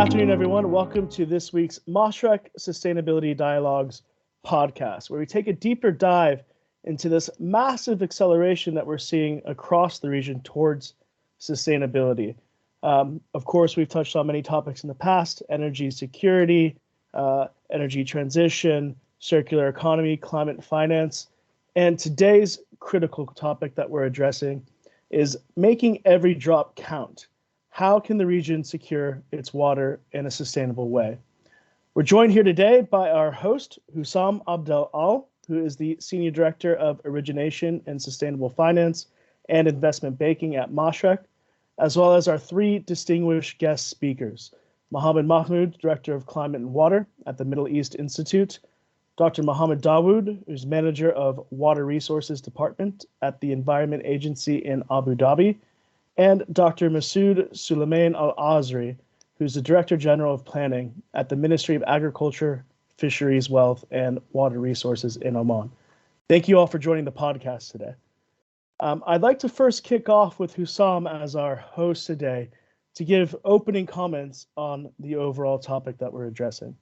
afternoon, everyone. Welcome to this week's Mashreq Sustainability Dialogues Podcast, where we take a deeper dive into this massive acceleration that we're seeing across the region towards sustainability. Of course, we've touched on many topics in the past: energy security, energy transition, circular economy, climate finance. And today's critical topic that we're addressing is making every drop count. How can the region secure its water in a sustainable way? We're joined here today by our host, Husam Abdel, who is the Senior Director of Origination and Sustainable Finance and Investment Banking at Mashreq, as well as our three distinguished guest speakers: Mahmoud, Director of Climate and Water at the Middle East Institute; Dr. Mohammed Dawoud, who's Manager of Water Resources Department at the Environment Agency in Abu Dhabi; and Dr. Masoud Sulaiman Al-Azri, who's the Director General of Planning at the Ministry of Agriculture, Fisheries, Wealth, and Water Resources in Oman. Thank you all for joining the podcast today. I'd like to first kick off with Husam as our host today to give opening comments on the overall topic that we're addressing.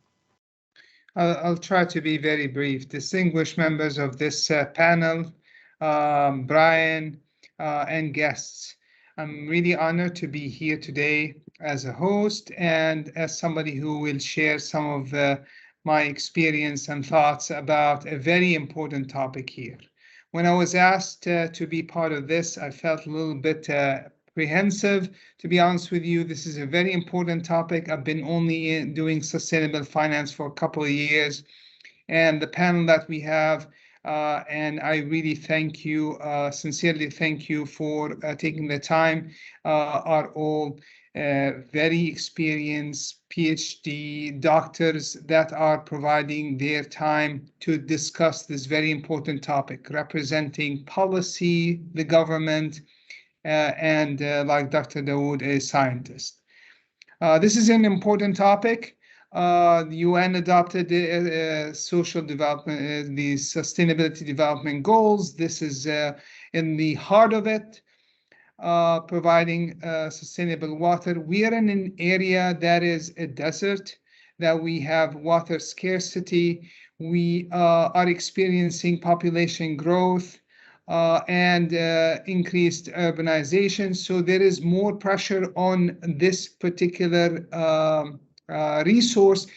I'll try to be very brief. Distinguished members of this panel, Brian, and guests, I'm really honored to be here today as a host and as somebody who will share some of my experience and thoughts about a very important topic here. When I was asked to be part of this, I felt a little bit apprehensive. To be honest with you, this is a very important topic. I've been only doing sustainable finance for a couple of years, and the panel that we have, and I really thank you, sincerely thank you for taking the time, are all very experienced PhD doctors that are providing their time to discuss this very important topic, representing policy, the government, and like Dr. Dawoud, a scientist. This is an important topic. The UN adopted the social development, the sustainability development goals. This is in the heart of it, providing sustainable water. We are in an area that is a desert, that we have water scarcity. We are experiencing population growth and increased urbanization. So there is more pressure on this particular resource,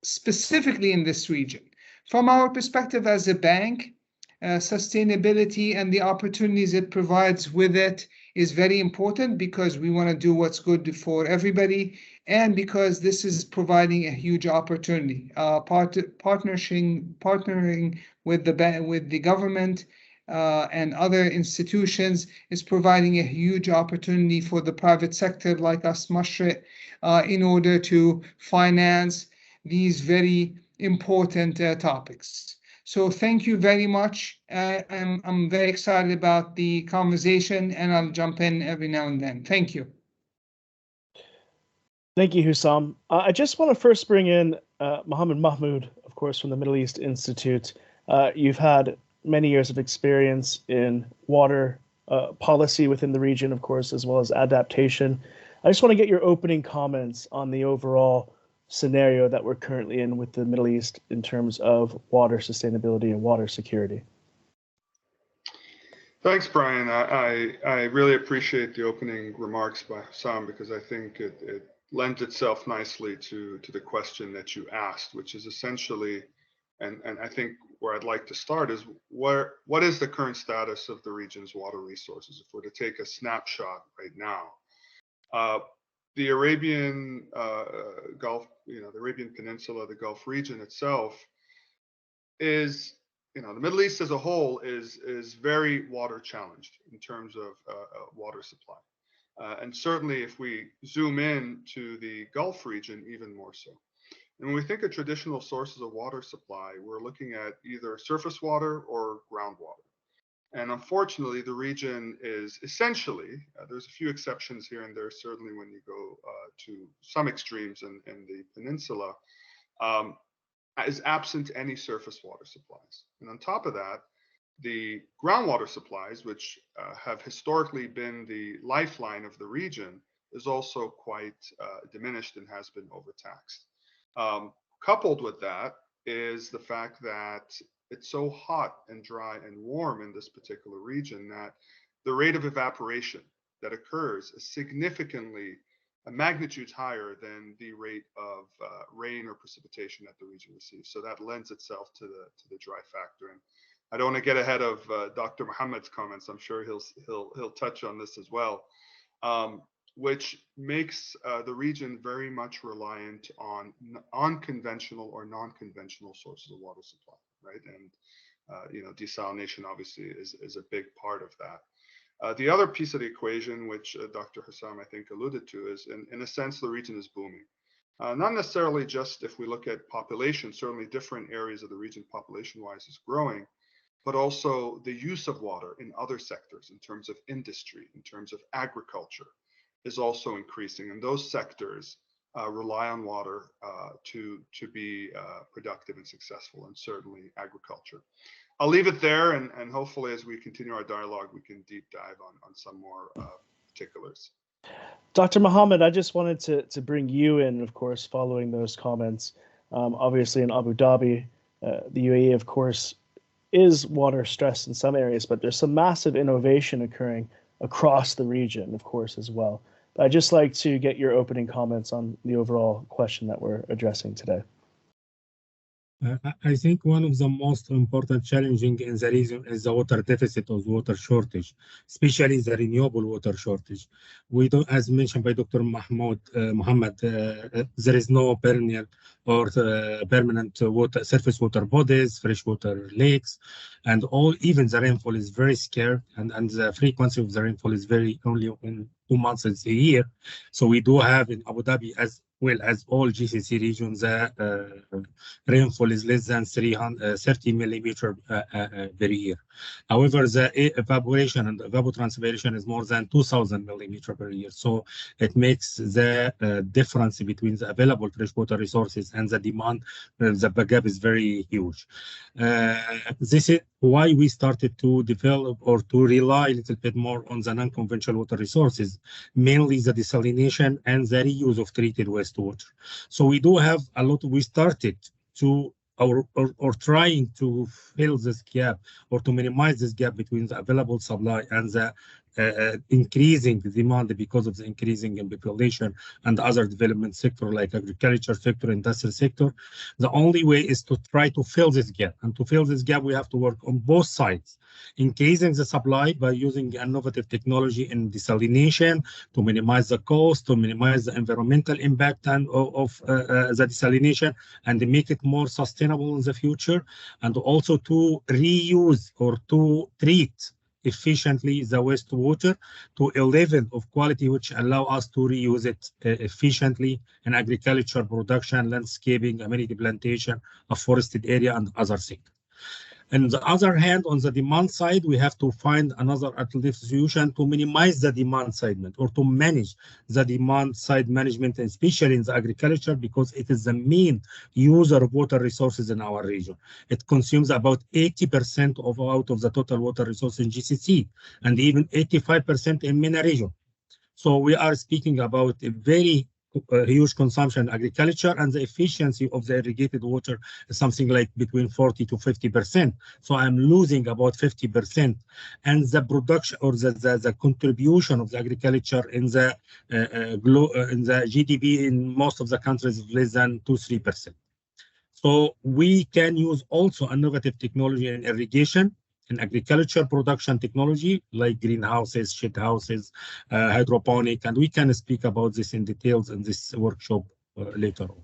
specifically in this region. From our perspective as a bank, sustainability and the opportunities it provides with it is very important, because we want to do what's good for everybody, and because this is providing a huge opportunity. Partnering with the government and other institutions is providing a huge opportunity for the private sector like us, Mashreq, in order to finance these very important topics. So thank you very much. I'm very excited about the conversation, and I'll jump in every now and then. Thank you. Thank you, Husam. I just want to first bring in Mahmoud, of course, from the Middle East Institute. You've had many years of experience in water policy within the region, of course, as well as adaptation. I just want to get your opening comments on the overall scenario that we're currently in with the Middle East in terms of water sustainability and water security. Thanks, Brian. I really appreciate the opening remarks by Husam, because I think it lends itself nicely to the question that you asked, which is essentially, and I think where I'd like to start is what is the current status of the region's water resources? If we're to take a snapshot right now, the Arabian Gulf, the Arabian Peninsula, the Gulf region itself is, the Middle East as a whole is very water challenged in terms of water supply. And certainly if we zoom in to the Gulf region, even more so. And when we think of traditional sources of water supply, we're looking at either surface water or groundwater. And unfortunately, the region is essentially, there's a few exceptions here and there, certainly when you go to some extremes in the peninsula, is absent any surface water supplies. And on top of that, the groundwater supplies, which have historically been the lifeline of the region, is also quite diminished and has been overtaxed. Coupled with that is the fact that it's so hot and dry and warm in this particular region that the rate of evaporation that occurs is significantly a magnitude higher than the rate of rain or precipitation that the region receives. So that lends itself to the dry factor. And I don't want to get ahead of Dr. Mohammed's comments. I'm sure he'll touch on this as well, which makes the region very much reliant on unconventional or non-conventional sources of water supply, right? And desalination obviously is a big part of that. The other piece of the equation, which Dr. Husam, I think, alluded to, is in a sense, the region is booming. Not necessarily just if we look at population, certainly different areas of the region population-wise is growing, but also the use of water in other sectors in terms of industry, in terms of agriculture, is also increasing. And those sectors rely on water to be productive and successful, and certainly agriculture. I'll leave it there, and hopefully as we continue our dialogue, we can deep dive on some more particulars. Dr. Mohammed, I just wanted to bring you in, of course, following those comments. Obviously in Abu Dhabi, the UAE, of course, is water stressed in some areas, but there's some massive innovation occurring across the region, of course, as well. But I'd just like to get your opening comments on the overall question that we're addressing today. I think one of the most important challenging in the region is the water deficit or water shortage, especially the renewable water shortage. We don't, as mentioned by Dr. Mohamed, there is no perennial or permanent surface water bodies, freshwater lakes, and even the rainfall is very scarce, and the frequency of the rainfall is only in 2 months a year. So we do have in Abu Dhabi, as well as all GCC regions, rainfall is less than 30 millimeter per year. However, the evaporation and evapotranspiration is more than 2,000 millimeter per year. So it makes the difference between the available freshwater resources and the demand, the gap is very huge. This is why we started to develop or to rely a little bit more on the non-conventional water resources, mainly the desalination and the reuse of treated wastewater. So we do have a lot. We started to or trying to fill this gap or to minimize this gap between the available supply and the increasing demand because of the increasing in population and other development sector like agriculture sector, industrial sector. The only way is to try to fill this gap. And to fill this gap, we have to work on both sides, increasing the supply by using innovative technology in desalination to minimize the cost, to minimize the environmental impact of the desalination, and make it more sustainable in the future, and also to reuse or to treat efficiently the wastewater to a level of quality which allow us to reuse it efficiently in agriculture, production, landscaping, amenity plantation, a forested area, and other things. On the other hand, on the demand side, we have to find another alternative solution to minimize the demand side or to manage the demand side management, especially in the agriculture, because it is the main user of water resources in our region. It consumes about 80% out of the total water resource in GCC, and even 85% in MENA region. So we are speaking about a very huge consumption in agriculture, and the efficiency of the irrigated water is something like between 40 to 50%. So I'm losing about 50%. And the production or the contribution of the agriculture in the GDP in most of the countries is less than 2-3%. So we can use also innovative technology in irrigation, in agriculture production technology like greenhouses, shade houses, hydroponic, and we can speak about this in details in this workshop later on.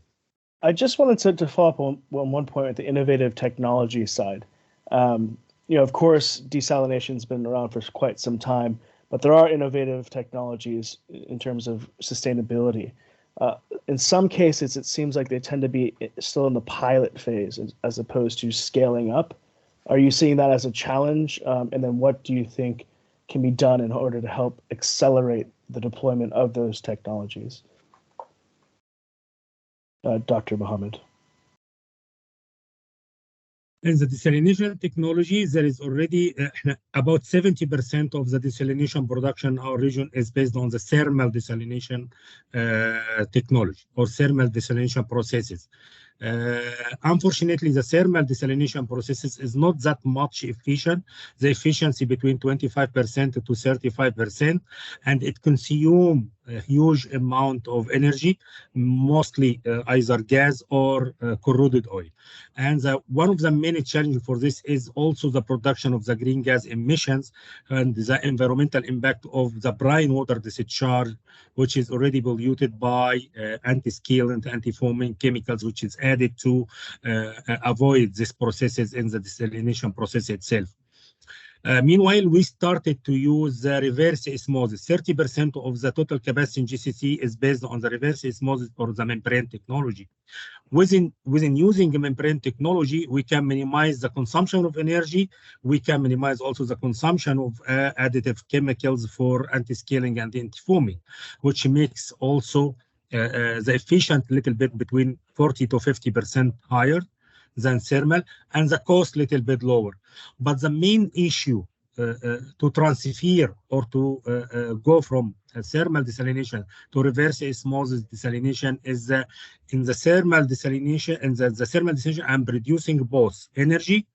I just wanted to follow up on one point with the innovative technology side. Of course, desalination has been around for quite some time, but there are innovative technologies in terms of sustainability. In some cases, it seems like they tend to be still in the pilot phase as opposed to scaling up. Are you seeing that as a challenge? And then what do you think can be done in order to help accelerate the deployment of those technologies? Dr. Mohammed. In the desalination technology, there is already about 70% of the desalination production in our region is based on the thermal desalination technology or thermal desalination processes. Unfortunately, the thermal desalination processes is not that much efficient. The efficiency between 25% to 35%, and it consumes a huge amount of energy, mostly either gas or corroded oil. And one of the main challenges for this is also the production of the green gas emissions and the environmental impact of the brine water discharge, which is already polluted by anti-scale and anti-foaming chemicals, which is added to avoid these processes in the desalination process itself. Meanwhile, we started to use the reverse osmosis. 30% of the total capacity in GCC is based on the reverse osmosis or the membrane technology. Within using membrane technology, we can minimize the consumption of energy. We can minimize also the consumption of additive chemicals for anti-scaling and anti-foaming, which makes also the efficient little bit between 40 to 50% higher than thermal, and the cost little bit lower. But the main issue to transfer or to go from thermal desalination to reverse osmosis desalination is in the thermal desalination. And the thermal desalination, I'm producing both energy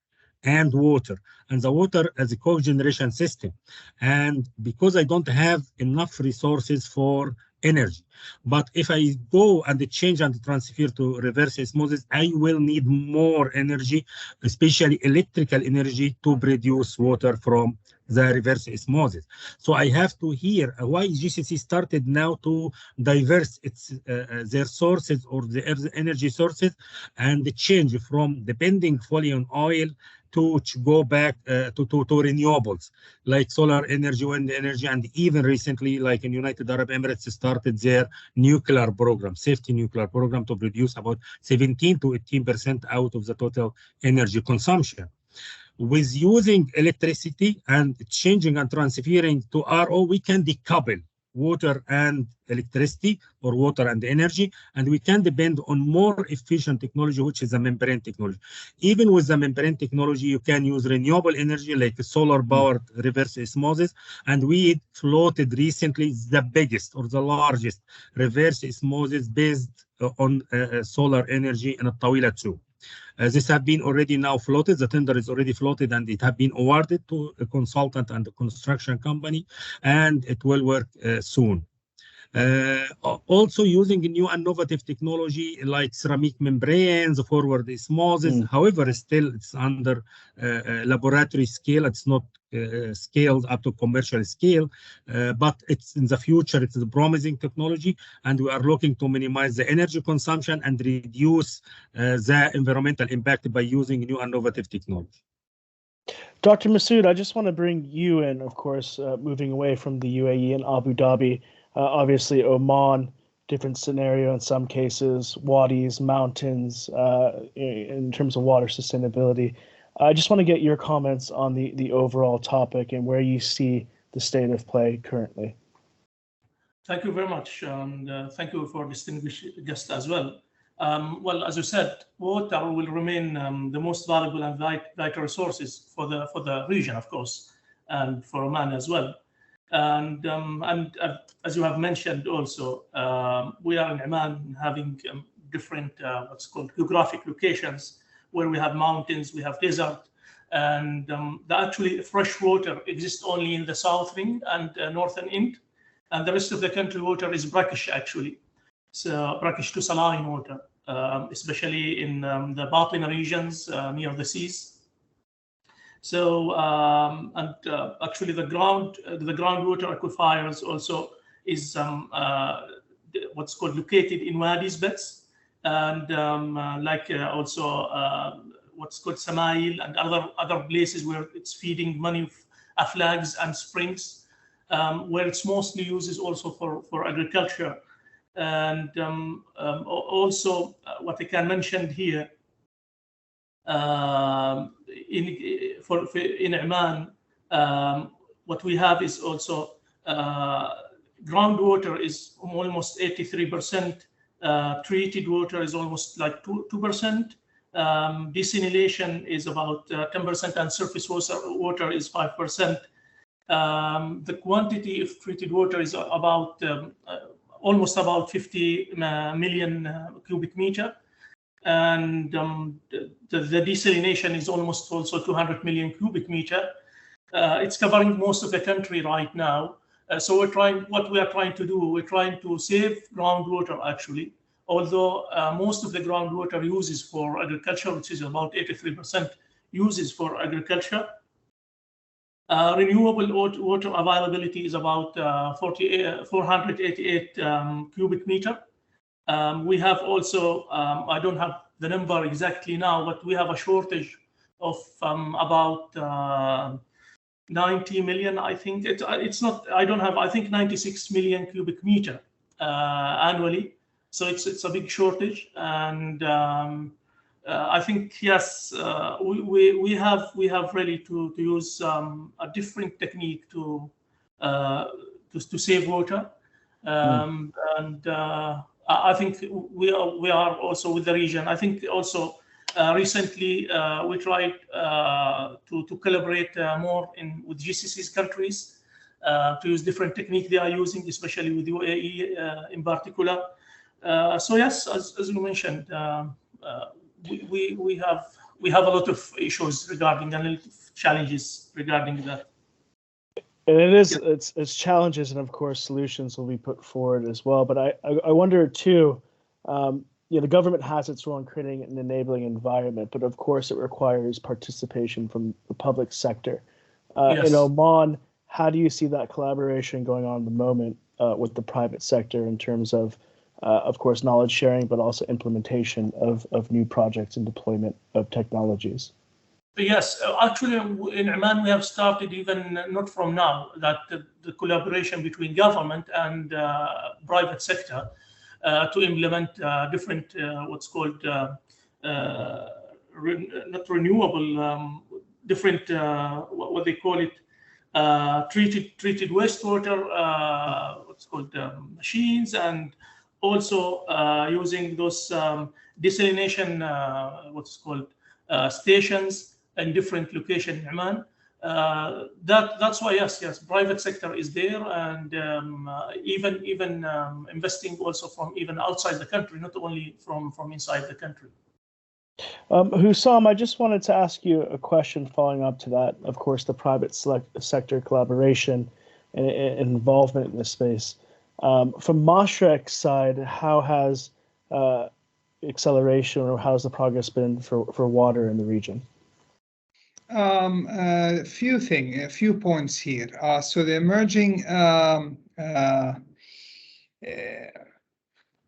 and water, and the water as a cogeneration system. And because I don't have enough resources for energy, but if I go and change and transfer to reverse osmosis, I will need more energy, especially electrical energy, to produce water from the reverse osmosis. So I have to hear why GCC started now to diverse their sources or the energy sources and change from depending fully on oil to go back to renewables like solar energy, wind energy, and even recently, like in United Arab Emirates, started their nuclear program, safety nuclear program, to produce about 17 to 18% out of the total energy consumption. With using electricity and changing and transferring to RO, we can decouple water and electricity or water and energy, and we can depend on more efficient technology, which is the membrane technology. Even with the membrane technology, you can use renewable energy like solar powered reverse osmosis, and we floated recently the biggest or the largest reverse osmosis based on solar energy in Tawila 2. This have been already now floated. The tender is already floated, and it have been awarded to a consultant and a construction company, and it will work soon. Also using new innovative technology like ceramic membranes, forward osmosis. However, still it's under laboratory scale. It's not scaled up to commercial scale, but it's in the future. It's a promising technology, and we are looking to minimize the energy consumption and reduce the environmental impact by using new innovative technology. Dr. Masoud, I just want to bring you in, of course, moving away from the UAE and Abu Dhabi. Obviously, Oman, different scenario in some cases, wadis, mountains, in terms of water sustainability. I just want to get your comments on the overall topic and where you see the state of play currently. Thank you very much, and thank you for distinguished guest as well. Well, as you said, water will remain the most valuable and vital resources for the region, of course, and for Oman as well. And as you have mentioned also, we are in Oman having different what's called geographic locations where we have mountains, we have desert, and actually fresh water exists only in the southern and northern end, and the rest of the country water is brackish actually. So brackish to saline water, especially in the Batin regions near the seas. So actually the groundwater aquifers also is what's called located in wadis beds, and also what's called Samail and other places where it's feeding many aflags and springs, where it's mostly used also for agriculture. And also what I can mention here, in Oman, what we have is also groundwater is almost 83%, treated water is almost like 2%, Desalination is about 10%, and surface water is 5%. The quantity of treated water is about almost about 50 million cubic meter, and the desalination is almost also 200 million cubic meter. It's covering most of the country right now. So what we are trying to do, we're trying to save groundwater actually, although most of the groundwater uses for agriculture, which is about 83% uses for agriculture. Renewable water availability is about 488 cubic meter. We have also, I don't have the number exactly now, but we have a shortage of about 90 million, I think. It's not, I don't have, I think 96 million cubic meter annually. So it's a big shortage. And I think, yes, we have really to use a different technique to save water. And I think we are also with the region. I think also recently we tried to collaborate more with GCC's countries to use different technique they are using, especially with UAE in particular. So yes, as you mentioned, we have a lot of issues regarding and a lot of challenges regarding that. And it's challenges, and of course solutions will be put forward as well. But I wonder too, the government has its role in creating an enabling environment, but of course it requires participation from the public sector. Yes. In Oman, how do you see that collaboration going on at the moment with the private sector in terms of course, knowledge sharing, but also implementation of new projects and deployment of technologies? Yes, actually, in Oman, we have started even not from now, that the collaboration between government and private sector to implement different, what's called, not renewable, different, what they call it, treated wastewater, what's called machines, and also using those desalination, what's called stations in different locations in Oman. That's why yes, private sector is there, and even investing also from even outside the country, not only from inside the country. Husam, I just wanted to ask you a question following up to that. Of course, the private sector collaboration and involvement in this space. From Mashreq's side, how has acceleration or how's the progress been for water in the region? A few points here. So the emerging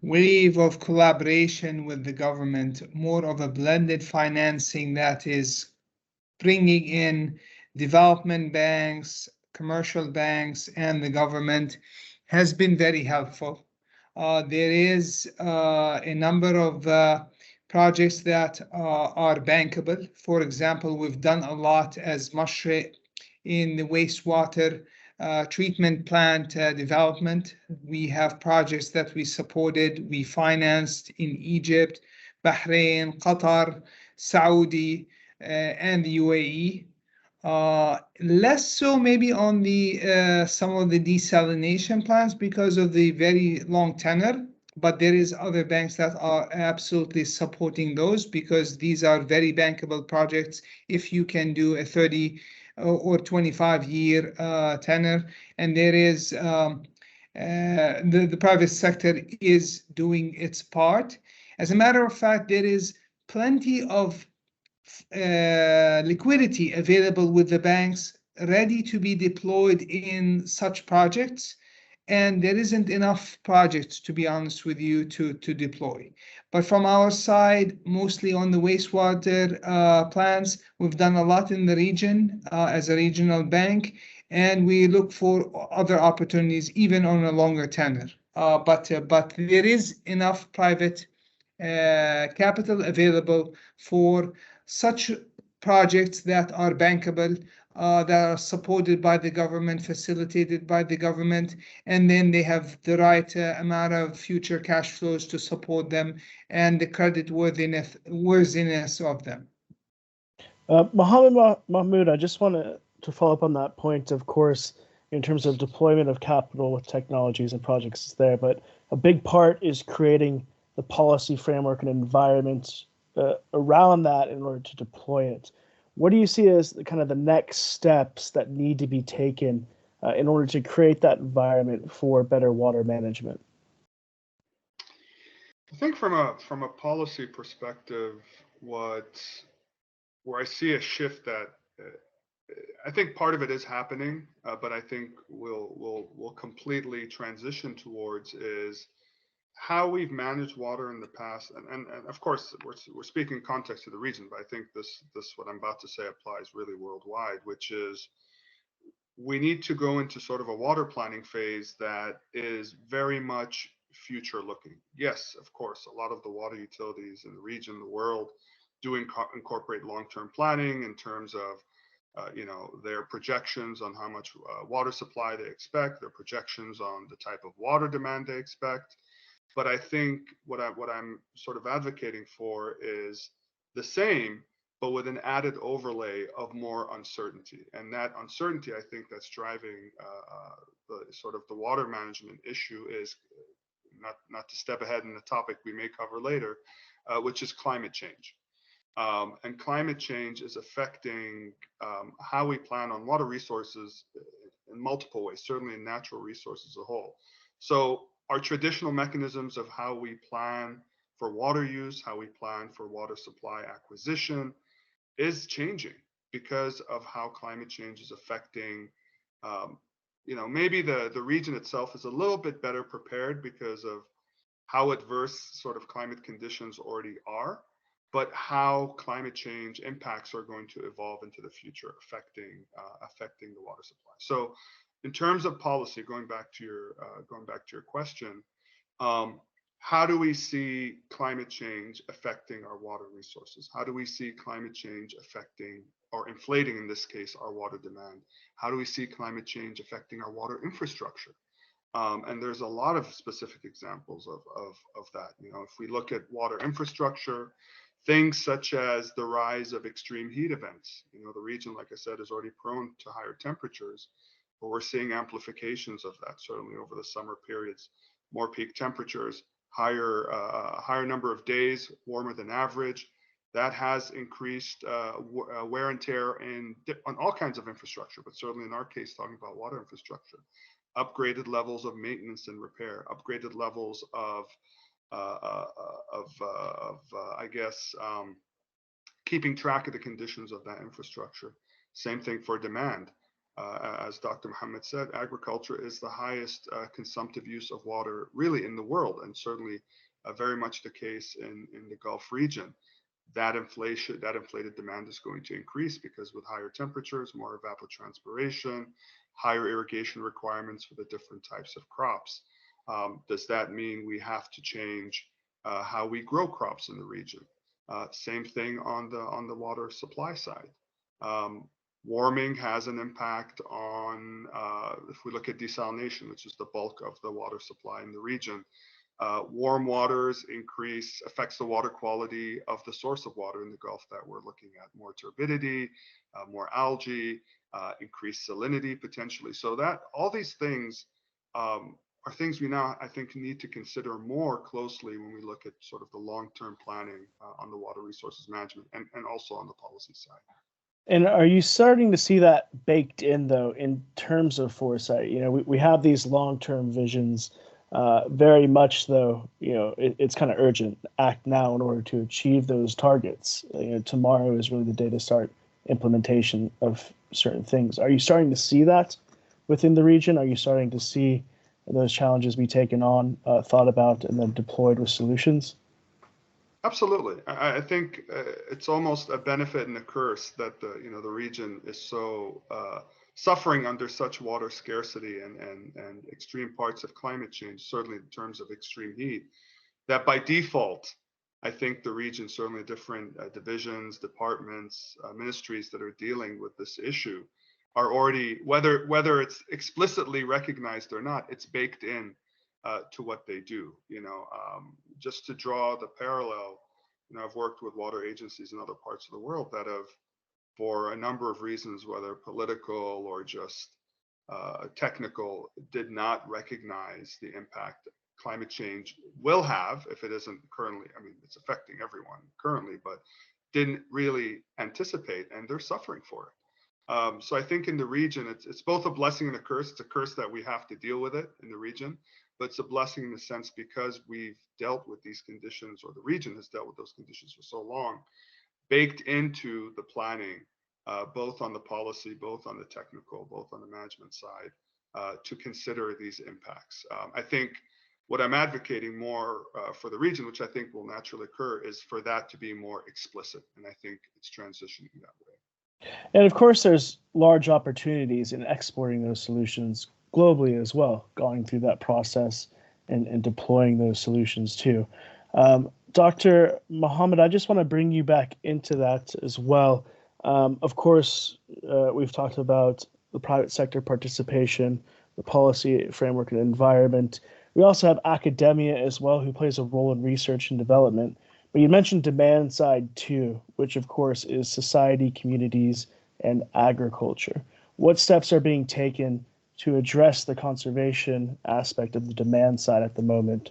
wave of collaboration with the government, more of a blended financing that is bringing in development banks, commercial banks, and the government, has been very helpful. There is a number of projects that are bankable. For example, we've done a lot as Mashreq in the wastewater treatment plant development. We have projects that we supported, we financed in Egypt, Bahrain, Qatar, Saudi, and the UAE. Less so maybe on the some of the desalination plants because of the very long tenure, but there is other banks that are absolutely supporting those because these are very bankable projects if you can do a 30 or 25-year tenure, and there is the private sector is doing its part. As a matter of fact, there is plenty of liquidity available with the banks ready to be deployed in such projects, and there isn't enough projects, to be honest with you, to deploy. But from our side, mostly on the wastewater plants, we've done a lot in the region as a regional bank, and we look for other opportunities even on a longer tenure. But there is enough private capital available for such projects that are bankable, that are supported by the government, facilitated by the government, and then they have the right amount of future cash flows to support them and the credit worthiness of them. Mahmoud, I just want to follow up on that point. Of course, in terms of deployment of capital with technologies and projects is there, but a big part is creating the policy framework and environment around that in order to deploy it. What do you see as kind of the next steps that need to be taken in order to create that environment for better water management? I think from a policy perspective, where I see a shift that I think part of it is happening, but I think we'll completely transition towards is how we've managed water in the past, and of course we're speaking context to the region, but I think this what I'm about to say applies really worldwide, which is we need to go into sort of a water planning phase that is very much future looking. Yes, of course, a lot of the water utilities in the region, the world, do incorporate long-term planning in terms of their projections on how much water supply they expect, their projections on the type of water demand they expect. But I think what I'm sort of advocating for is the same, but with an added overlay of more uncertainty. And that uncertainty, I think, that's driving the sort of the water management issue is not to step ahead in the topic we may cover later, which is climate change. And climate change is affecting how we plan on water resources in multiple ways, certainly in natural resources as a whole. So our traditional mechanisms of how we plan for water use, how we plan for water supply acquisition is changing because of how climate change is affecting, maybe the region itself is a little bit better prepared because of how adverse sort of climate conditions already are, but how climate change impacts are going to evolve into the future, affecting the water supply. So in terms of policy, going back to your question, how do we see climate change affecting our water resources? How do we see climate change affecting or inflating, in this case, our water demand? How do we see climate change affecting our water infrastructure? And there's a lot of specific examples of that. If we look at water infrastructure, things such as the rise of extreme heat events. The region, like I said, is already prone to higher temperatures, but we're seeing amplifications of that, certainly over the summer periods, more peak temperatures, higher number of days warmer than average. That has increased wear and tear on all kinds of infrastructure, but certainly in our case, talking about water infrastructure. Upgraded levels of maintenance and repair, upgraded levels of keeping track of the conditions of that infrastructure. Same thing for demand. As Dr. Mohammed said, agriculture is the highest consumptive use of water really in the world, and certainly very much the case in the Gulf region. That inflated demand is going to increase because with higher temperatures, more evapotranspiration, higher irrigation requirements for the different types of crops. Does that mean we have to change how we grow crops in the region? Same thing on the water supply side. Warming has an impact on, if we look at desalination, which is the bulk of the water supply in the region, warm waters affects the water quality of the source of water in the Gulf that we're looking at. More turbidity, more algae, increased salinity potentially. So that all these things are things we now, I think, need to consider more closely when we look at sort of the long-term planning on the water resources management and also on the policy side. And are you starting to see that baked in, though, in terms of foresight? We have these long-term visions. Very much, though, it's kind of urgent. Act now in order to achieve those targets. Tomorrow is really the day to start implementation of certain things. Are you starting to see that within the region? Are you starting to see those challenges be taken on, thought about, and then deployed with solutions? Absolutely. I think it's almost a benefit and a curse that the region is so suffering under such water scarcity and extreme parts of climate change, certainly in terms of extreme heat, that by default, I think the region, certainly different divisions, departments, ministries that are dealing with this issue are already, whether it's explicitly recognized or not, it's baked in to what they do. Just to draw the parallel, I've worked with water agencies in other parts of the world that have, for a number of reasons, whether political or just technical, did not recognize the impact climate change will have if it isn't currently. I mean, it's affecting everyone currently, but didn't really anticipate, and they're suffering for it. So I think in the region, it's both a blessing and a curse. It's a curse that we have to deal with it in the region, but it's a blessing in the sense because we've dealt with these conditions, or the region has dealt with those conditions for so long, baked into the planning, both on the policy, both on the technical, both on the management side, to consider these impacts. I think what I'm advocating more for the region, which I think will naturally occur, is for that to be more explicit. And I think it's transitioning that way. And of course, there's large opportunities in exporting those solutions globally as well, going through that process and deploying those solutions too. Dr. Mohammed, I just want to bring you back into that as well. Of course, we've talked about the private sector participation, the policy framework and environment. We also have academia as well, who plays a role in research and development. But you mentioned demand side too, which of course is society, communities, and agriculture. What steps are being taken to address the conservation aspect of the demand side at the moment,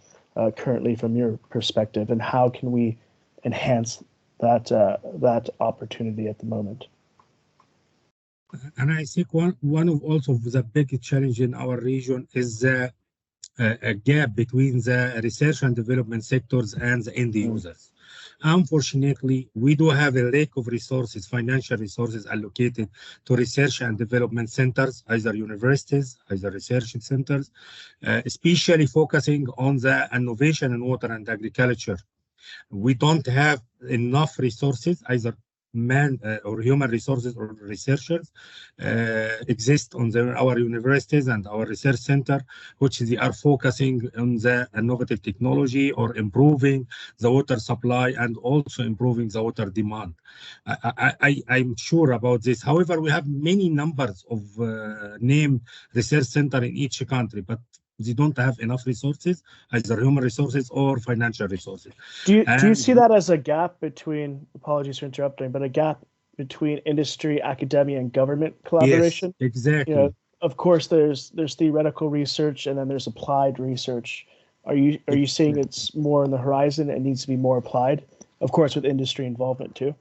currently from your perspective, and how can we enhance that opportunity at the moment? And I think one of also the big challenge in our region is a gap between the research and development sectors and the end users. Unfortunately, we do have a lack of resources, financial resources allocated to research and development centers, either universities, either research centers, especially focusing on the innovation in water and agriculture. We don't have enough resources, either man or human resources or researchers exist on our universities and our research center, which they are focusing on the innovative technology or improving the water supply and also improving the water demand. I'm sure about this. However, we have many numbers of named research center in each country, but they don't have enough resources, either human resources or financial resources. Do you see that as a gap between, apologies for interrupting, but a gap between industry, academia, and government collaboration? Yes, exactly. Of course, there's theoretical research and then there's applied research. Are you saying it's more on the horizon and needs to be more applied? Of course, with industry involvement too.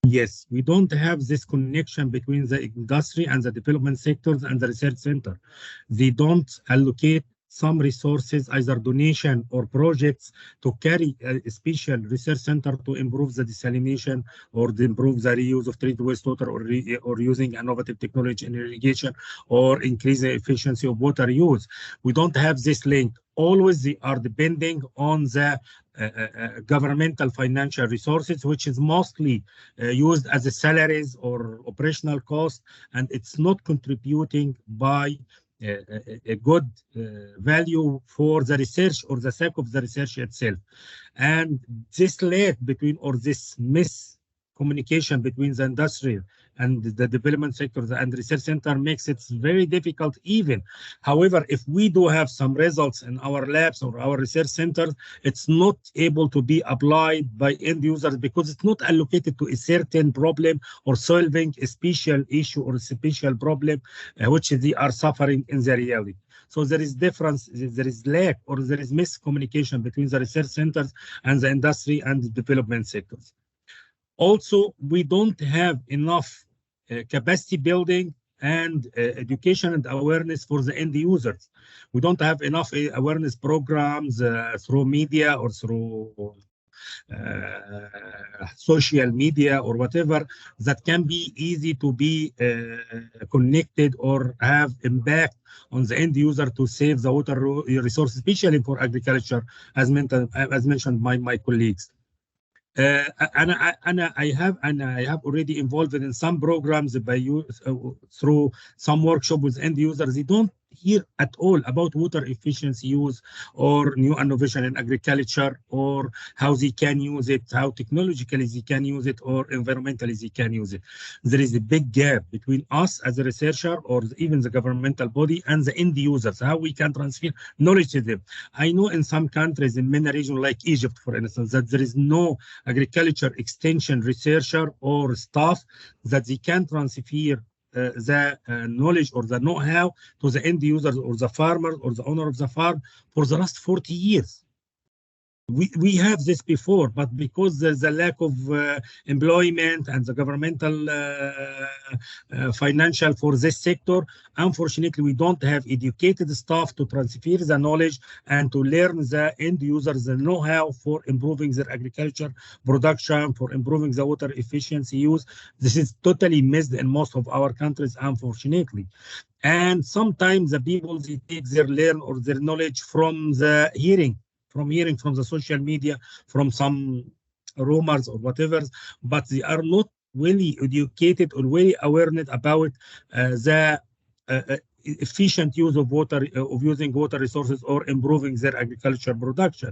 Yes, we don't have this connection between the industry and the development sectors and the research center. They don't allocate some resources, either donation or projects, to carry a special research center to improve the desalination or to improve the reuse of treated wastewater or using innovative technology in irrigation or increase the efficiency of water use. We don't have this link. Always they are depending on the governmental financial resources, which is mostly used as a salaries or operational cost, and it's not contributing by a good value for the research or the sake of the research itself. And this led between, or this miscommunication between the industry and the development sector and research center makes it very difficult even. However, if we do have some results in our labs or our research centers, it's not able to be applied by end users because it's not allocated to a certain problem or solving a special issue or a special problem which they are suffering in the reality. So there is difference, there is lack or there is miscommunication between the research centers and the industry and the development sectors. Also, we don't have enough capacity building and education and awareness for the end users. We don't have enough awareness programs through media or through social media or whatever that can be easy to be connected or have impact on the end user to save the water resource, especially for agriculture, as mentioned by my colleagues. And I have already involved in some programs by through some workshop with end users. They don't hear at all about water efficiency use or new innovation in agriculture, or how they can use it, how technologically they can use it, or environmentally they can use it. There is a big gap between us as a researcher or even the governmental body and the end users, how we can transfer knowledge to them. I know in some countries, in many regions like Egypt, for instance, that there is no agriculture extension researcher or staff that they can transfer the knowledge or the know-how to the end users or the farmer or the owner of the farm for the last 40 years. We have this before, but because there's a lack of employment and the governmental financial for this sector, unfortunately, we don't have educated staff to transfer the knowledge and to learn the end users the know-how for improving their agriculture production, for improving the water efficiency use. This is totally missed in most of our countries, unfortunately. And sometimes the people, they take their learn or their knowledge from the hearing from the social media, from some rumors or whatever, but they are not really educated or really awareness about the efficient use of water, of using water resources or improving their agriculture production.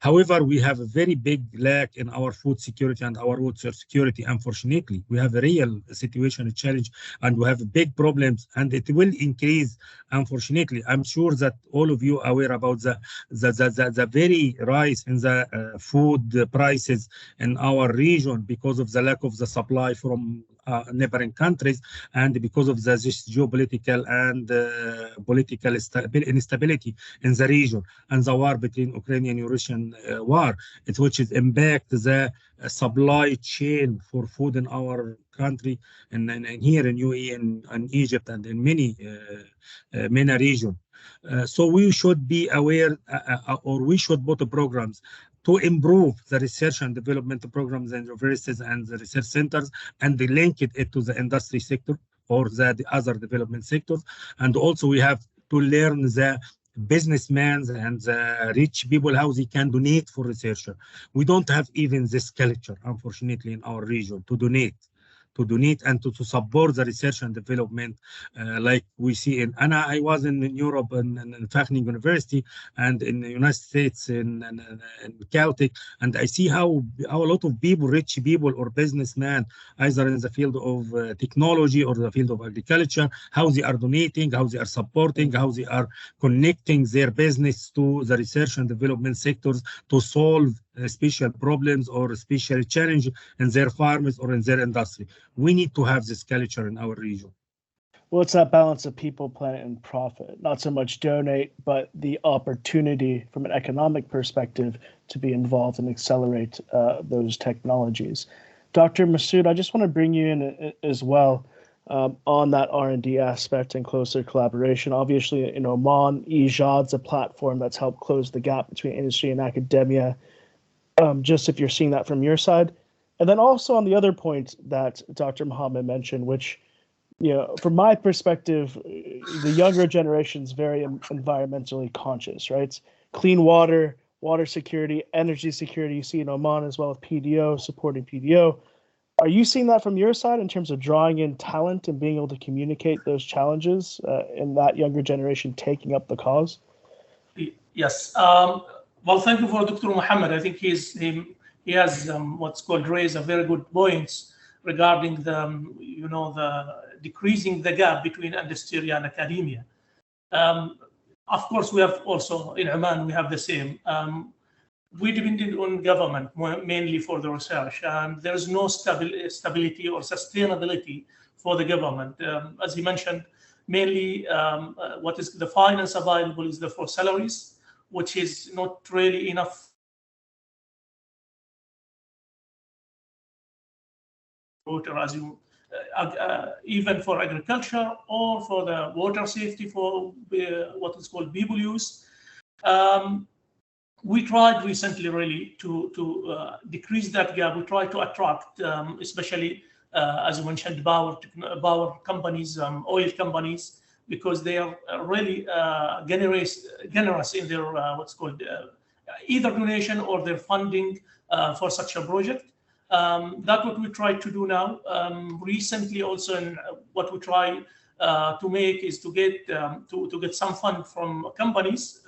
However, we have a very big lack in our food security and our water security. Unfortunately, we have a real situation, a challenge, and we have big problems, and it will increase. Unfortunately, I'm sure that all of you are aware about the very rise in the food prices in our region because of the lack of the supply from neighboring countries, and because of this geopolitical and political instability in the region and the war between Ukrainian and Russian war, which is impact the supply chain for food in our country and here in UAE and Egypt and in many regions. So we should be aware, or we should put programs to improve the research and development programs in universities and the research centers, and they link it to the industry sector or the other development sectors. And also we have to learn the businessmen and the rich people how they can donate for research. We don't have even this culture, unfortunately, in our region to donate and to support the research and development, like we see in. And I was in Europe and in Wageningen University and in the United States in Caltech, and I see how a lot of people, rich people or businessmen, either in the field of technology or the field of agriculture, how they are donating, how they are supporting, how they are connecting their business to the research and development sectors to solve special problems or special challenge in their farms or in their industry. We need to have this culture in our region. Well, it's that balance of people, planet, and profit. Not so much donate, but the opportunity from an economic perspective to be involved and accelerate those technologies. Dr. Masoud, I just want to bring you in as well on that R&D aspect and closer collaboration. Obviously, in Oman, Ijad's a platform that's helped close the gap between industry and academia. Just if you're seeing that from your side. And then also on the other point that Dr. Mohammed mentioned, which, from my perspective, the younger generation is very environmentally conscious, right? Clean water, water security, energy security, you see in Oman as well with PDO, supporting PDO. Are you seeing that from your side in terms of drawing in talent and being able to communicate those challenges in that younger generation taking up the cause? Yes. Well, thank you for Dr. Mohammed. I think he has what's called raised a very good points regarding the decreasing the gap between industry and academia. Of course, we have also in Oman we have the same. We depended on government mainly for the research, and there is no stability or sustainability for the government. As he mentioned, mainly what is the finance available is for salaries, which is not really enough water, as you even for agriculture or for the water safety for what is called people use. We tried recently really to decrease that gap. We tried to attract, especially as you mentioned, power companies, oil companies, because they are really generous in their what's called either donation or their funding for such a project. That's what we try to do now. Recently, also, in what we try to make is to get some fund from companies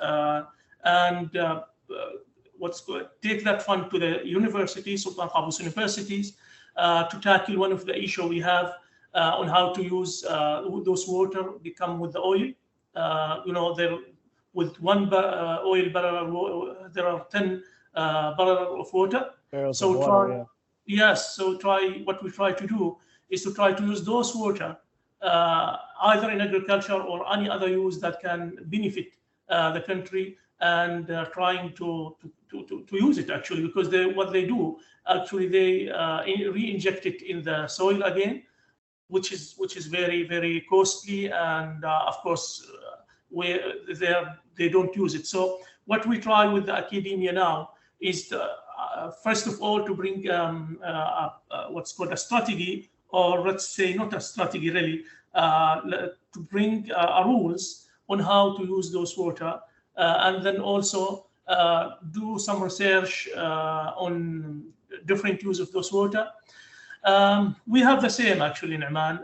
and take that fund to the universities, Sultan Qaboos universities, to tackle one of the issues we have on how to use those water become with the oil. There with one oil barrel, there are 10 barrels of water. Barrels so of water, yes, so what we try to do is to try to use those water either in agriculture or any other use that can benefit the country, and trying to use it actually, because what they do actually, they re-inject it in the soil again, which is very, very costly, and of course they don't use it. So what we try with the academia now is first of all to bring what's called a strategy, or let's say not a strategy really, to bring rules on how to use those water, and then also do some research on different use of those water. We have the same actually in Oman.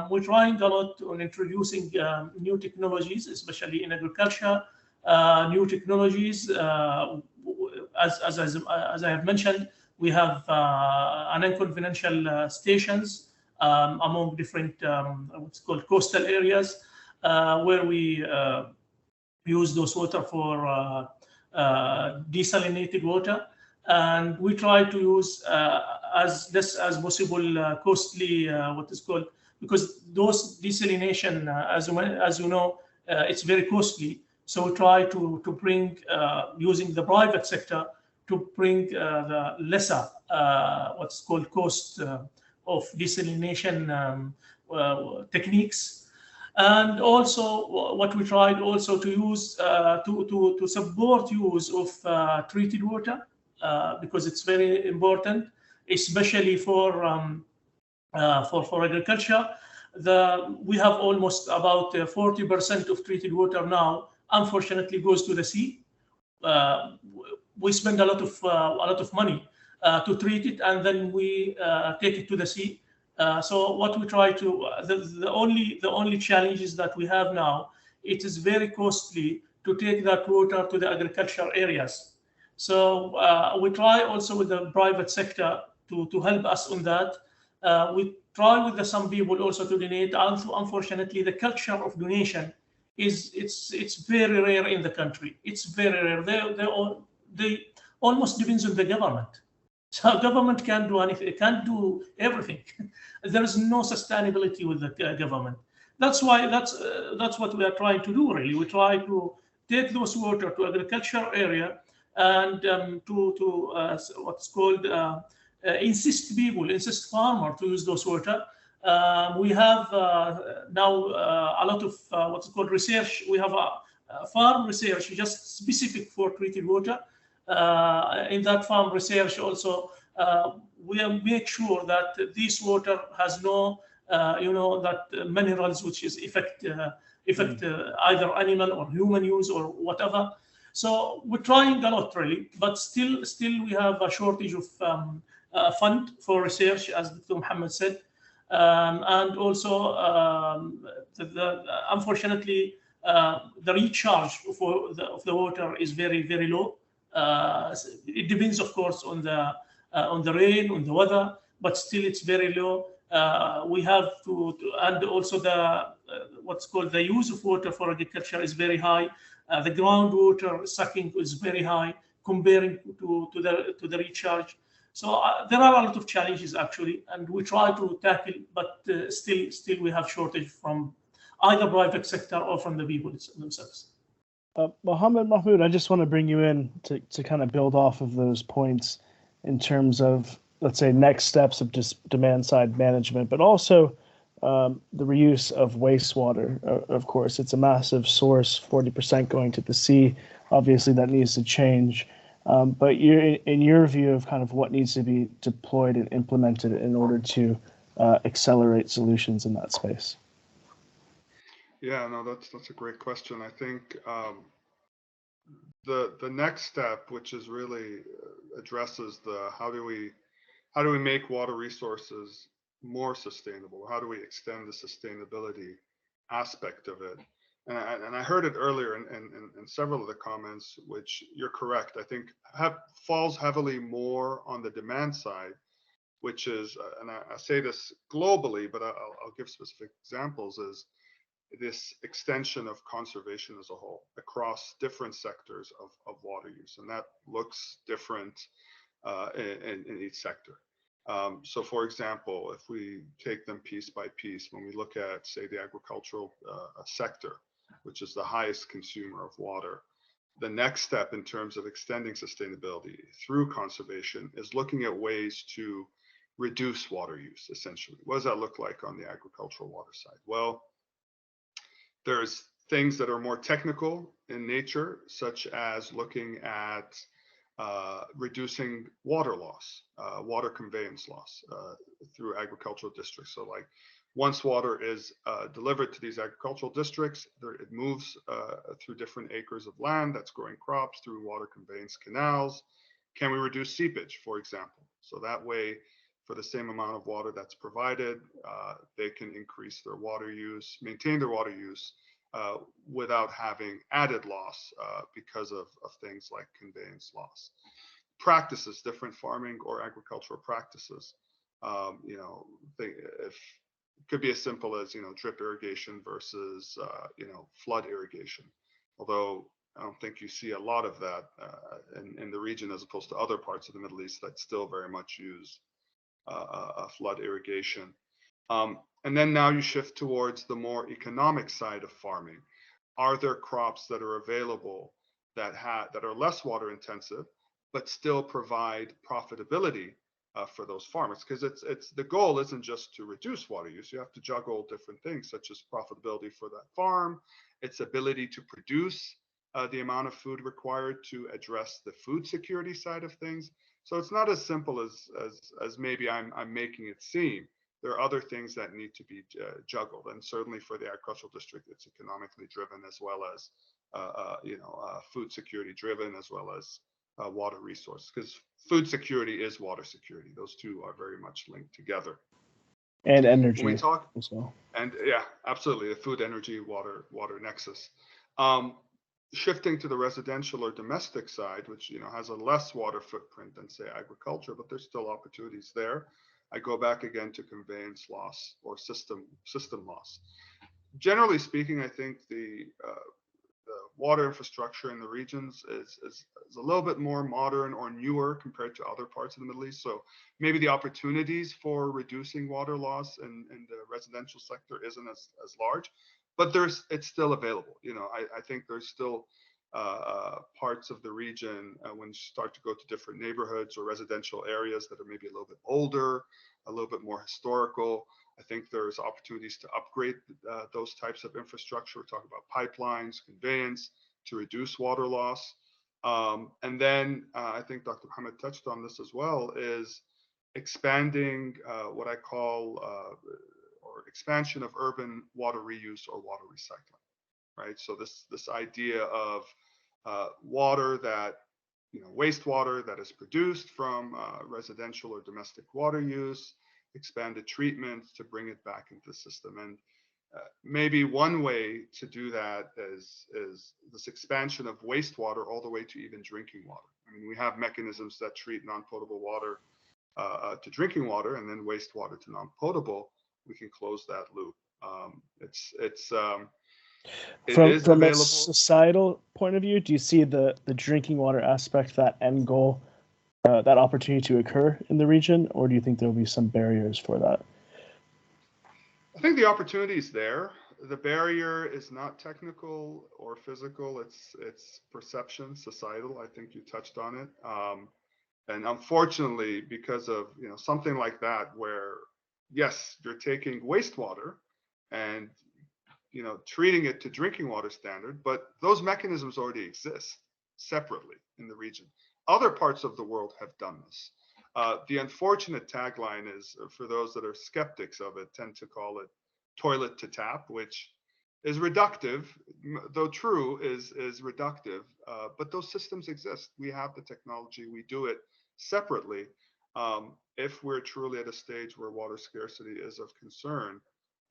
We're trying a lot on introducing new technologies, especially in agriculture. New technologies, as I have mentioned, we have an unconventional stations among different what's called coastal areas, where we use those water for desalinated water, and we try to use as less as possible costly what is called, because those desalination, as you know, it's very costly. So we try to bring using the private sector to bring the lesser what's called cost of desalination techniques. And also what we tried also to use to support use of treated water, because it's very important, especially for agriculture. We have almost about 40% of treated water now, unfortunately, goes to the sea. We spend a lot of money to treat it, and then we take it to the sea. So what we try to the only challenges that we have now, it is very costly to take that water to the agricultural areas. So we try also with the private sector to help us on that. We try with some people also to donate. Also, unfortunately, the culture of donation it's very rare in the country. It's very rare. They almost depends on the government. So government can't do anything. It can't do everything. There is no sustainability with the government. That's why that's what we are trying to do. Really, we try to take those water to agricultural area and to what's called insist farmer to use those water. We have now a lot of what's called research. We have a farm research just specific for treated water. In that farm research also, we make sure that this water has no, that minerals which is affect either animal or human use or whatever. So we're trying a lot really, but still we have a shortage of fund for research, as Dr. Mohammed said, and also unfortunately the recharge of the water is very, very low. It depends, of course, on the rain, on the weather, but still it's very low. We have to and also the what's called the use of water for agriculture is very high. The groundwater sucking is very high comparing to the recharge. So there are a lot of challenges actually, and we try to tackle, but still we have shortage from either private sector or from the people themselves. Mohammed, Mahmoud, I just want to bring you in to kind of build off of those points in terms of, let's say, next steps of just demand side management, but also the reuse of wastewater. Of course, it's a massive source, 40% going to the sea. Obviously, that needs to change. But in your view of kind of what needs to be deployed and implemented in order to accelerate solutions in that space. Yeah, no, that's a great question. I think the next step, which is really addresses the how do we make water resources more sustainable? How do we extend the sustainability? aspect of it. And I heard it earlier in several of the comments, which you're correct. I think falls heavily more on the demand side, which is, and I say this globally, but I'll give specific examples, is this extension of conservation as a whole across different sectors of water use. And that looks different in each sector. So for example, if we take them piece by piece, when we look at, say, the agricultural sector, which is the highest consumer of water, the next step in terms of extending sustainability through conservation is looking at ways to reduce water use, essentially. What does that look like on the agricultural water side? Well, there's things that are more technical in nature, such as looking at reducing water loss, water conveyance loss through agricultural districts. So like once water is delivered to these agricultural districts, it moves through different acres of land that's growing crops through water conveyance canals. Can we reduce seepage, for example? So that way, for the same amount of water that's provided, they can increase their water use, maintain their water use without having added loss because of things like conveyance loss. Practices, different farming or agricultural practices. You know, if it could be as simple as, you know, drip irrigation versus, you know, flood irrigation. Although I don't think you see a lot of that in the region as opposed to other parts of the Middle East that still very much use flood irrigation. And then now you shift towards the more economic side of farming. Are there crops that are available that are less water intensive, but still provide profitability for those farmers? Because it's the goal isn't just to reduce water use. You have to juggle different things, such as profitability for that farm, its ability to produce the amount of food required to address the food security side of things. So it's not as simple as maybe I'm making it seem. There are other things that need to be juggled, and certainly for the agricultural district, it's economically driven as well as food security driven, as well as water resource. Because food security is water security; those two are very much linked together. And energy. When we talk, as well. And yeah, absolutely, the food, energy, water nexus. Shifting to the residential or domestic side, which, you know, has a less water footprint than, say, agriculture, but there's still opportunities there. I go back again to conveyance loss or system loss. Generally speaking, I think the water infrastructure in the regions is a little bit more modern or newer compared to other parts of the Middle East. So maybe the opportunities for reducing water loss in the residential sector isn't as large, but it's still available. You know, I think there's still parts of the region when you start to go to different neighborhoods or residential areas that are maybe a little bit older, a little bit more historical. I think there's opportunities to upgrade those types of infrastructure. We're talking about pipelines, conveyance to reduce water loss. And then I think Dr. Mohammed touched on this as well, is expanding what I call or expansion of urban water reuse or water recycling, right? So this idea of water that, you know, wastewater that is produced from residential or domestic water use, expanded treatment to bring it back into the system. And maybe one way to do that is this expansion of wastewater all the way to even drinking water. I mean, we have mechanisms that treat non-potable water to drinking water, and then wastewater to non-potable. We can close that loop. From a societal point of view, do you see the drinking water aspect, that end goal, that opportunity to occur in the region, or do you think there will be some barriers for that? I think the opportunity is there. The barrier is not technical or physical. It's perception, societal. I think you touched on it. And unfortunately, because of, you know, something like that, where yes, you're taking wastewater and, you know, treating it to drinking water standard, but those mechanisms already exist separately in the region. Other parts of the world have done this. The unfortunate tagline is, for those that are skeptics of it, tend to call it toilet to tap, which is reductive, though true, is reductive. But those systems exist. We have the technology. We do it separately. If we're truly at a stage where water scarcity is of concern,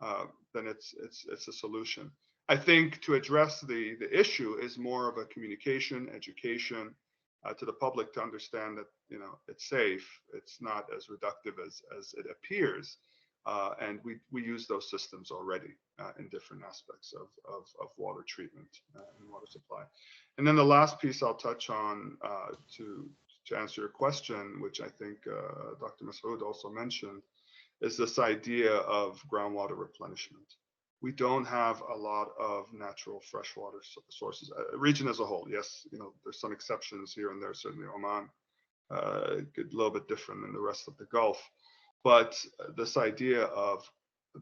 then it's a solution. I think to address the issue is more of a communication, education to the public to understand that it's safe, it's not as reductive as it appears, and we use those systems already in different aspects of water treatment and water supply. And then the last piece I'll touch on to answer your question, which I think Dr. Masoud also mentioned, is this idea of groundwater replenishment. We don't have a lot of natural freshwater sources. Region as a whole, yes, there's some exceptions here and there. Certainly Oman, a little bit different than the rest of the Gulf. But this idea of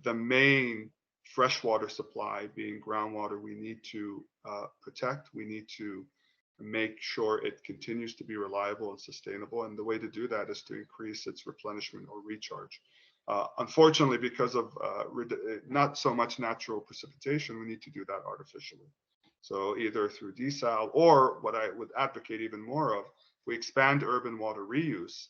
the main freshwater supply being groundwater, we need to protect. We need to make sure it continues to be reliable and sustainable. And the way to do that is to increase its replenishment or recharge. Unfortunately, because of not so much natural precipitation, we need to do that artificially. So either through desal, or what I would advocate even more of, if we expand urban water reuse,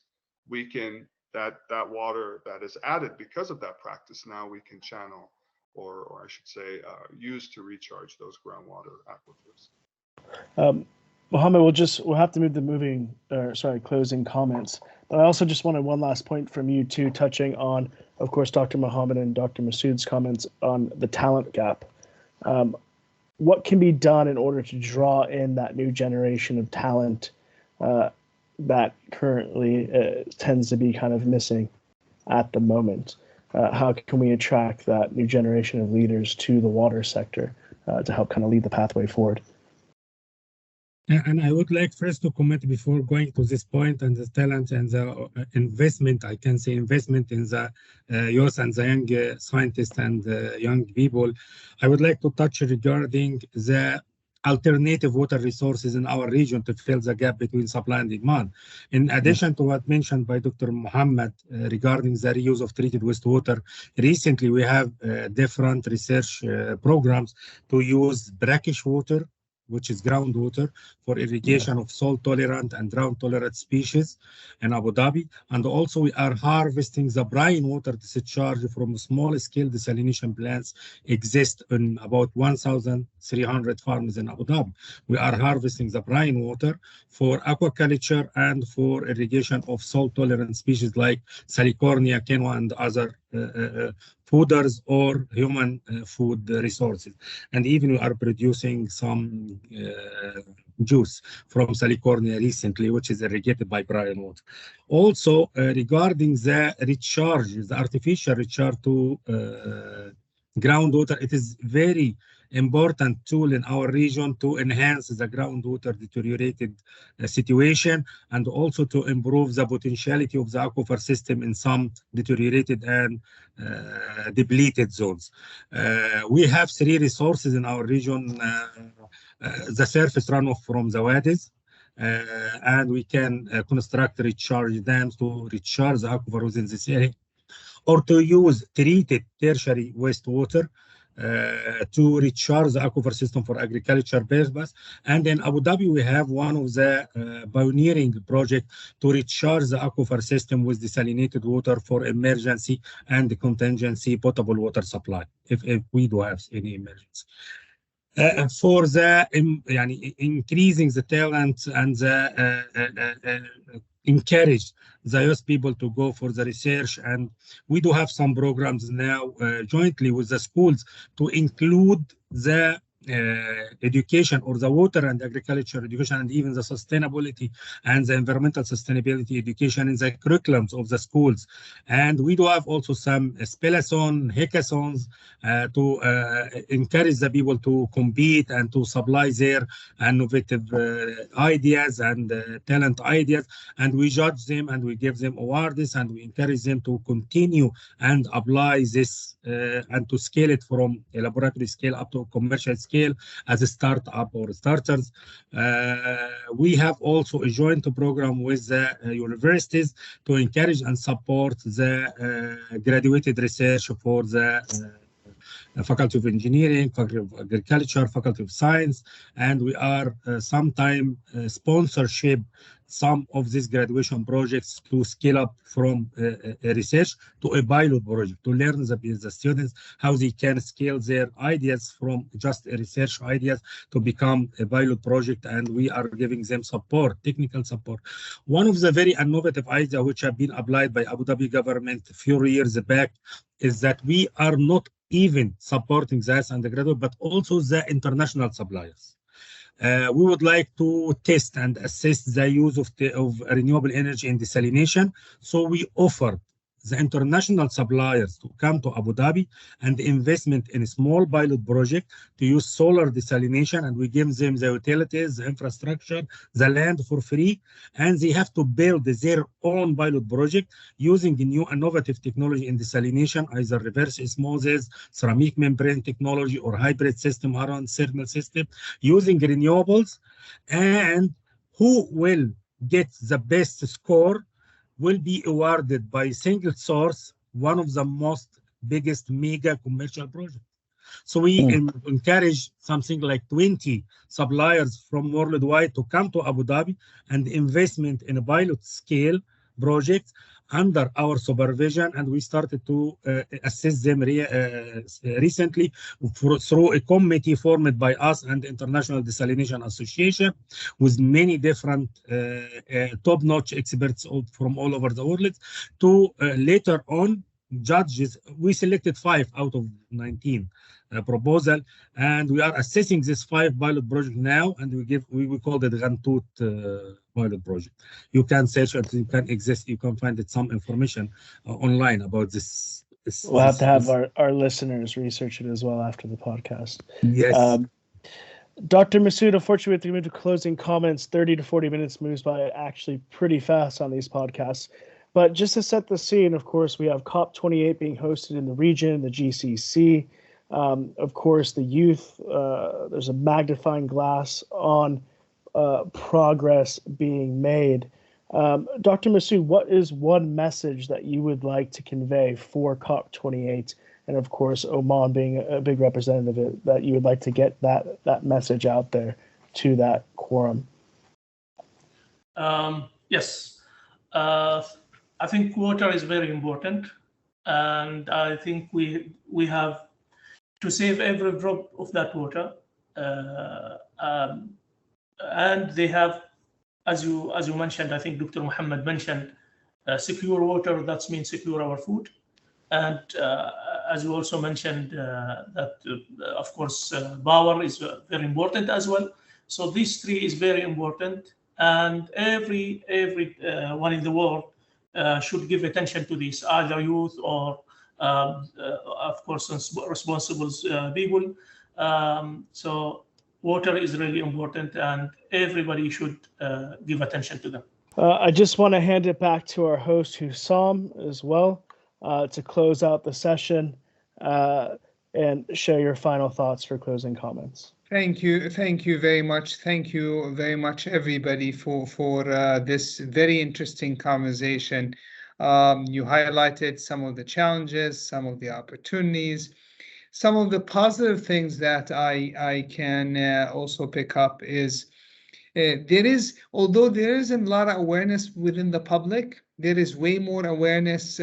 we can, that water that is added because of that practice, now we can channel, or I should say, use to recharge those groundwater aquifers. Mohammed, we'll have to move to closing comments. But I also just wanted one last point from you too, touching on, of course, Dr. Mohammed and Dr. Masoud's comments on the talent gap. What can be done in order to draw in that new generation of talent that currently tends to be kind of missing at the moment? How can we attract that new generation of leaders to the water sector to help kind of lead the pathway forward? And I would like first to comment before going to this point and the talent and the investment, I can say investment in the youth and the young scientists and young people. I would like to touch regarding the alternative water resources in our region to fill the gap between supply and demand. In addition to what mentioned by Dr. Mohammed regarding the reuse of treated wastewater, recently we have different research programs to use brackish water, which is groundwater, for irrigation of salt-tolerant and drought-tolerant species in Abu Dhabi. And also we are harvesting the brine water discharge from small-scale desalination plants exist in about 1,300 farms in Abu Dhabi. We are harvesting the brine water for aquaculture and for irrigation of salt-tolerant species like Salicornia, quinoa, and other fooders or human food resources. And even we are producing some juice from Salicornia recently, which is irrigated by brine water. Also, regarding the recharge, the artificial recharge to groundwater, it is very important tool in our region to enhance the groundwater deteriorated situation and also to improve the potentiality of the aquifer system in some deteriorated and depleted zones. We have 3 resources in our region, the surface runoff from the wadis, and we can construct recharge dams to recharge the aquifer within this area, or to use treated tertiary wastewater to recharge the aquifer system for agriculture purpose. And in Abu Dhabi, we have one of the pioneering projects to recharge the aquifer system with desalinated water for emergency and contingency potable water supply, if we do have any emergency. For the increasing the talent and the encourage the youth people to go for the research, and we do have some programs now jointly with the schools to include the education or the water and agriculture education and even the sustainability and the environmental sustainability education in the curriculums of the schools. And we do have also some spellathon, hackathons to encourage the people to compete and to supply their innovative ideas and talent ideas. And we judge them and we give them awards and we encourage them to continue and apply this and to scale it from a laboratory scale up to commercial scale as a startup or starters. We have also a joint program with the universities to encourage and support the graduated research for the Faculty of Engineering, Faculty of Agriculture, Faculty of Science, and we are sometime sponsorship some of these graduation projects to scale up from research to a pilot project, to learn the students how they can scale their ideas from just research ideas to become a pilot project, and we are giving them support, technical support. One of the very innovative ideas which have been applied by Abu Dhabi government a few years back is that we are not even supporting the undergraduate, but also the international suppliers. We would like to test and assess the use of renewable energy in desalination. So we offered the international suppliers to come to Abu Dhabi and investment in a small pilot project to use solar desalination, and we give them the utilities, the infrastructure, the land for free, and they have to build their own pilot project using a new innovative technology in desalination, either reverse osmosis, ceramic membrane technology, or hybrid system around thermal system, using renewables. And who will get the best score will be awarded by single source, one of the most biggest mega commercial projects. So we encourage something like 20 suppliers from worldwide to come to Abu Dhabi and investment in a pilot scale project under our supervision, and we started to assist them recently through a committee formed by us and the International Desalination Association with many different top-notch experts from all over the world to later on judges. We selected 5 out of 19 proposal, and we are assessing this 5 pilot project now, and we call it Gantut pilot project. You can search it, you can find it some information online about this. We'll have to have our listeners research it as well after the podcast. Yes. Dr. Masoud, unfortunately, we have to move to closing comments. 30 to 40 minutes moves by actually pretty fast on these podcasts. But just to set the scene, of course, we have COP28 being hosted in the region, the GCC. Of course, the youth, there's a magnifying glass on progress being made. Dr. Masoud, what is one message that you would like to convey for COP28? And of course, Oman being a big representative, that you would like to get that message out there to that quorum? Yes. I think water is very important. And I think we have to save every drop of that water. And they have, as you mentioned, I think Dr. Mohammed mentioned, secure water, that means secure our food. And as you also mentioned, that of course power is very important as well. So these 3 is very important, and every one in the world should give attention to this, either youth or of course responsible people. So water is really important, and everybody should give attention to them. I just want to hand it back to our host, Husam, as well, to close out the session and share your final thoughts for closing comments. Thank you very much. Thank you very much, everybody, for this very interesting conversation. You highlighted some of the challenges, some of the opportunities. Some of the positive things that I can also pick up is although there isn't a lot of awareness within the public, there is way more awareness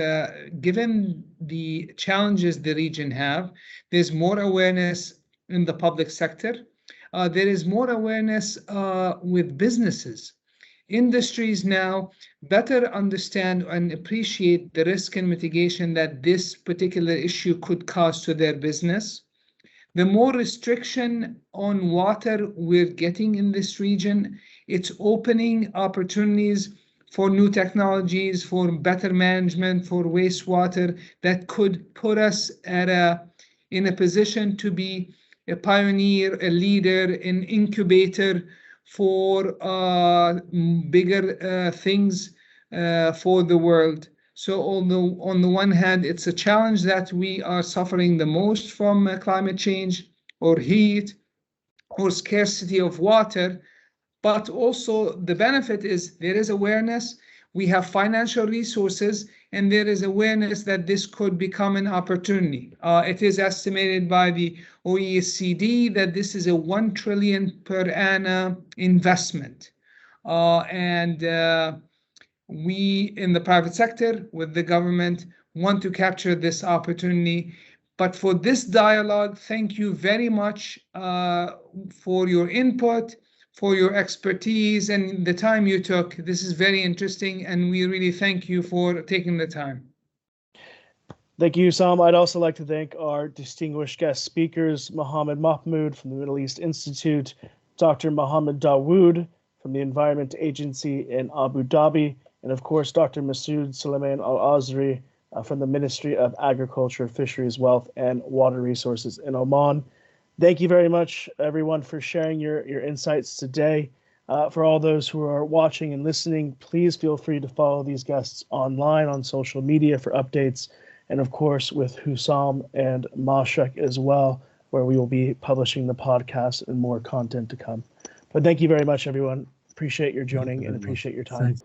given the challenges the region have. There's more awareness in the public sector. There is more awareness with businesses. Industries now better understand and appreciate the risk and mitigation that this particular issue could cause to their business. The more restriction on water we're getting in this region, it's opening opportunities for new technologies, for better management, for wastewater that could put us in a position to be a pioneer, a leader, an incubator for bigger things for the world. So although on the one hand, it's a challenge that we are suffering the most from climate change or heat or scarcity of water, but also the benefit is there is awareness. we have financial resources, and there is awareness that this could become an opportunity. It is estimated by the OECD that this is a 1 trillion per annum investment. We in the private sector with the government want to capture this opportunity. But for this dialogue, thank you very much for your input, for your expertise, and the time you took. This is very interesting, and we really thank you for taking the time. Thank you, Husam. I'd also like to thank our distinguished guest speakers, Mohammed Mahmoud from the Middle East Institute, Dr. Mohammed Dawoud from the Environment Agency in Abu Dhabi, and of course, Dr. Masoud Sulaiman Al-Azri from the Ministry of Agriculture, Fisheries, Wealth, and Water Resources in Oman. Thank you very much, everyone, for sharing your insights today. For all those who are watching and listening, please feel free to follow these guests online on social media for updates, and of course with Husam and Mashreq as well, where we will be publishing the podcast and more content to come. But thank you very much, everyone. Appreciate your joining and appreciate your time. Thanks.